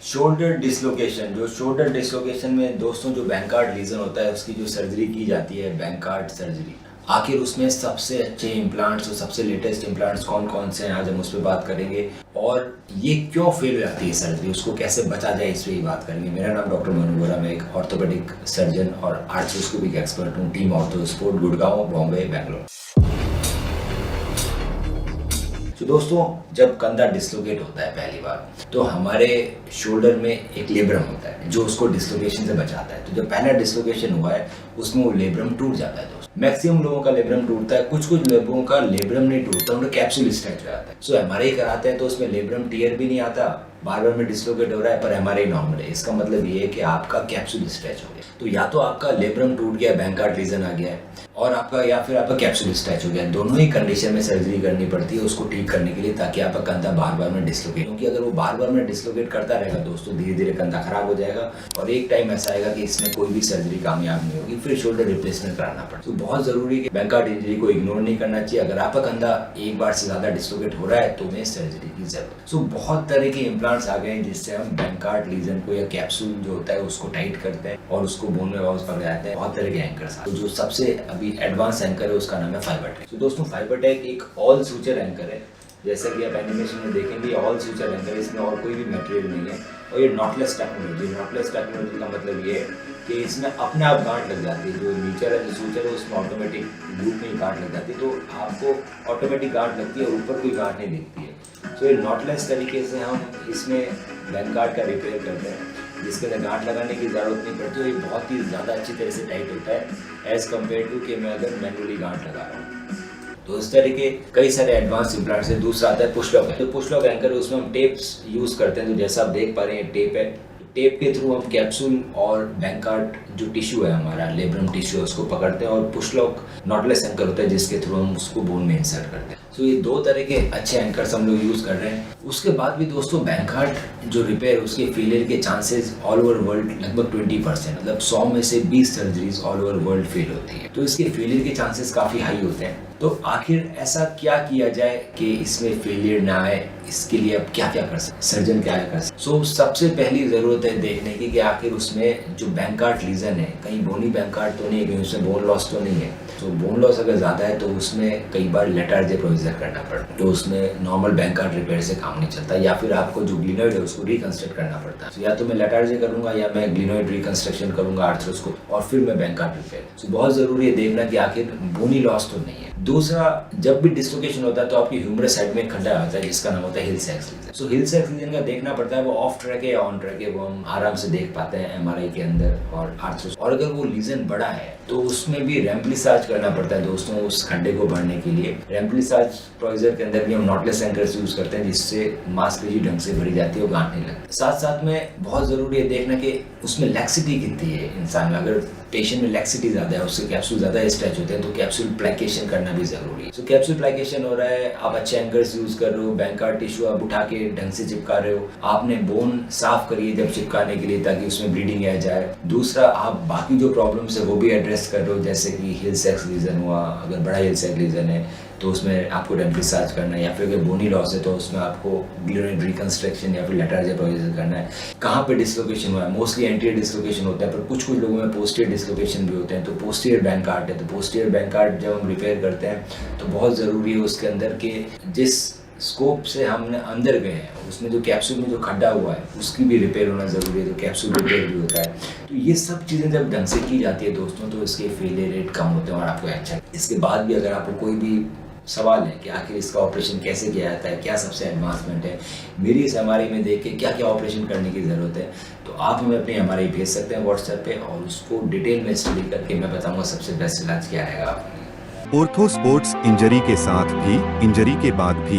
Shoulder dislocation, जो shoulder dislocation में दोस्तों जो बैंकार्ड लीजन होता है उसकी जो सर्जरी की जाती है बैंकार्ड सर्जरी, आखिर उसमें सबसे अच्छे इम्प्लांट्स और सबसे लेटेस्ट इम्प्लांट्स कौन कौन से हैं आज हम उस पर बात करेंगे और ये क्यों फेल हो जाती है सर्जरी, उसको कैसे बचा जाए इस पर ही बात करेंगे। मेरा नाम डॉक्टर मनु बोरा, मैं एक ऑर्थोपेडिक सर्जन और आर्थ्रोस्कोपिक एक्सपर्ट हूँ। टीम ऑर्थोस्पोर्ट, गुड़गांव, बॉम्बे, बेंगलोर। तो दोस्तों जब कंधा डिसलोकेट होता है पहली बार तो हमारे शोल्डर में एक लेब्रम होता है जो उसको डिसलोकेशन से बचाता है। तो जब पहला डिसलोकेशन हुआ है उसमें वो लेब्रम टूट जाता है। दोस्तों मैक्सिमम लोगों का लेब्रम टूटता है, कुछ लोगों का लेब्रम नहीं टूटता, उन्हें कैप्सूल स्ट्रेच हो जाता है। सो एमआरआई कराते हैं तो उसमें लेब्रम टियर भी नहीं आता, बार बार में डिसलोकेट हो रहा है पर एमआरआई नॉर्मल है। इसका मतलब ये है कि आपका कैप्सूल स्ट्रेच हो गया। तो या तो आपका लेब्रम टूट गया, बैंकार्ड लीजन आ गया है, और आपका या फिर आपका कैप्सूल स्ट्रेच हो गया। दोनों ही कंडीशन में सर्जरी करनी पड़ती है उसको ठीक करने के लिए, ताकि आपका कंधा बार बार में डिसलोकेट, क्योंकि अगर वो बार बार में डिसलोकेट करता रहेगा दोस्तों धीरे धीरे कंधा खराब हो जाएगा और एक टाइम ऐसा आएगा कि इसमें कोई भी सर्जरी कामयाब नहीं होगी, फिर शोल्डर रिप्लेसमेंट कराना पड़ेगा। तो बहुत जरूरी है कि बैंकार्ड इंजरी को इग्नोर नहीं करना चाहिए। अगर आपका कंधा एक बार से ज्यादा डिसलोकेट हो रहा है तो उन्हें सर्जरी की जरूरत है। सो बहुत तरह के इम्प्लांट्स आ गए हैं जिससे हम बैंकार्ड लीजन को या कैप्सूल जो होता है उसको टाइट करते हैं और उसको बोन में वापस पकड़ जाते हैं। बहुत तरह के एंकर्स, तो जो सबसे अभी एडवांस एंकर है उसका नाम है फाइबरटेक। तो दोस्तों फाइबरटेक एक ऑल सूचर एंकर है, जैसा कि आप एनिमेशन में देखेंगे ऑल सूचर एंकर है, इसमें और कोई भी मटेरियल नहीं है और ये नॉटलेस टेक्नोलॉजी। नॉटलेस टेक्नोलॉजी का मतलब ये है कि इसमें अपने आप गांठ लग जाती है। जो नीचर है, जो सूचर है, उसमें ऑटोमेटिक ग्रुप में ही गांठ लग जाती है, तो आपको ऑटोमेटिक गांठ लगती है और ऊपर कोई गांठ नहीं दिखती है। तो ये नॉटलेस तरीके से हम इसमें बैंकार्ड का रिपेयर करते हैं, जिसके अंदर गांठ लगाने की ज़रूरत नहीं पड़ती और ये बहुत ही ज़्यादा अच्छी तरह से टाइट होता है एज़ कम्पेयर टू कि मैं अगर मैनुअली गांठ लगा रहा हूँ। तो इस तरह के कई सारे एडवांस इम्प्लांट्स है। दूसरा आता है पुशलॉक। तो पुशलॉक एंकर है, उसमें हम टेप्स यूज़ करते हैं। तो जैसा आप देख पा रहे हैं टेप है, टेप के थ्रू हम कैप्सूल और बैंकार्ड जो टिश्यू है हमारा लेब्रम टिश्यू है उसको पकड़ते हैं, और पुशलॉक नॉटलेस एंकर होता है जिसके थ्रू हम उसको बोन में इंसर्ट करते हैं। तो ये दो तरह के अच्छे एंकर्स हम लोग यूज़ कर रहे हैं। उसके बाद भी दोस्तों बैंकार्ड जो रिपेयर, उसके फेलियर के चांसेस ऑल ओवर वर्ल्ड लगभग 20%, मतलब 100 में से 20 surgeries all over world fail होती है। तो इसके फेलियर के चांसेस काफ़ी हाई होते हैं। तो आखिर ऐसा क्या किया जाए कि इसमें फेलियर ना आए, इसके लिए अब क्या क्या कर सकते, सर्जन क्या कर सकते। सो सबसे पहली ज़रूरत है देखने की कि आखिर उसमें जो बैंकार्ड लीजन है कहीं बोनी बैंकार्ड तो नहीं है, कहीं उसमें बोन लॉस तो नहीं है। तो बोन लॉस अगर ज़्यादा है तो उसमें कई बार लेटार्जी प्रोसीजर करना पड़ता है, तो उसमें नॉर्मल बैंकार्ड रिपेयर से काम नहीं चलता, या फिर आपको जो ग्लिनोइड है उसको रिकंस्ट्रक्ट करना पड़ता है। तो या तो मैं लेटार्जी करूंगा या मैं ग्लिनोइड रिकंस्ट्रक्शन करूंगा आर्थ्रोस्कोप, और फिर मैं बैंकार्ड रिपेयर। तो बहुत ज़रूरी है देखना कि आखिर बोनी लॉस तो नहीं है। दूसरा, जब भी डिसलोकेशन होता है तो आपकी ह्यूमरस साइड में एक खड्डा होता है जिसका नाम होता है हिल सैक्स लीजन। सो हिल सैक्स लीजन का देखना पड़ता है वो ऑफ ट्रैक है या ऑन ट्रैक है, वो हम आराम से देख पाते हैं एमआरआई के अंदर और आर्थ्रोस्कोप। और अगर वो लीजन बड़ा है तो उसमें भी रेम्प्लिसाज करना पड़ता है दोस्तों उस खड्डे को भरने के लिए। रेम्प्लिसाज प्रोसीजर के अंदर भी हम नॉटलेस एंकर्स यूज करते हैं जिससे मांसपेशी ढंग से भरी जाती है और गांठ नहीं लगती। साथ साथ में बहुत जरूरी है देखना कि उसमें लैक्सिटी कितनी है इंसान में। अगर पेशेंट में लैक्सिटी ज़्यादा है, उससे कैप्सूल ज़्यादा स्ट्रेच होते हैं, तो कैप्सूल प्लैकेशन करना भी ज़रूरी है। तो कैप्सूल प्लैकेशन हो रहा है, आप अच्छे एंकर्स यूज कर रहे हो, बैंकार्ड टिश्यू आप उठा के ढंग से चिपका रहे हो, आपने बोन साफ करिए जब चिपकाने के लिए ताकि उसमें ब्लीडिंग आ जाए। दूसरा, आप बाकी जो प्रॉब्लम्स है वो भी एड्रेस कर रहे हो, जैसे कि हिल सैक्स लीजन हुआ, अगर बड़ा हिल सैक्स लीजन है तो उसमें आपको रेम्प्लिसाज करना है, या फिर अगर बोनी लॉस है तो उसमें आपको ग्लिनोइड रिकंस्ट्रक्शन या फिर लेटार्जी प्रोसीजर करना है। कहाँ पे डिसलोकेशन हुआ है, मोस्टली एंटीरियर डिसलोकेशन होता है, पर कुछ लोगों में पोस्टीरियर डिसलोकेशन भी होते हैं। तो पोस्टीरियर बैंकार्ड है, तो पोस्टीरियर बैंकार्ड जब हम रिपेयर करते हैं तो बहुत ज़रूरी है उसके अंदर के जिस स्कोप से हमने अंदर गए हैं उसमें जो कैप्सूल में जो खड्डा हुआ है उसकी भी रिपेयर होना ज़रूरी है, तो कैप्सूल रिपेयर भी होता है। तो ये सब चीज़ें जब ढंग से की जाती है दोस्तों तो इसके फेलियर रेट कम होते हैं और आपको अच्छा। इसके बाद भी अगर आपको कोई भी सवाल है कि आखिर इसका ऑपरेशन कैसे किया जाता है, क्या सबसे एडवांसमेंट है, मेरी इस एमआरआई में देख के क्या क्या ऑपरेशन करने की ज़रूरत है, तो आप हमें अपनी एमआरआई भेज सकते हैं व्हाट्सएप पे और उसको डिटेल में स्टडी करके मैं बताऊँगा सबसे बेस्ट इलाज क्या रहेगा। ऑर्थो स्पोर्ट्स इंजरी के साथ भी, इंजरी के बाद भी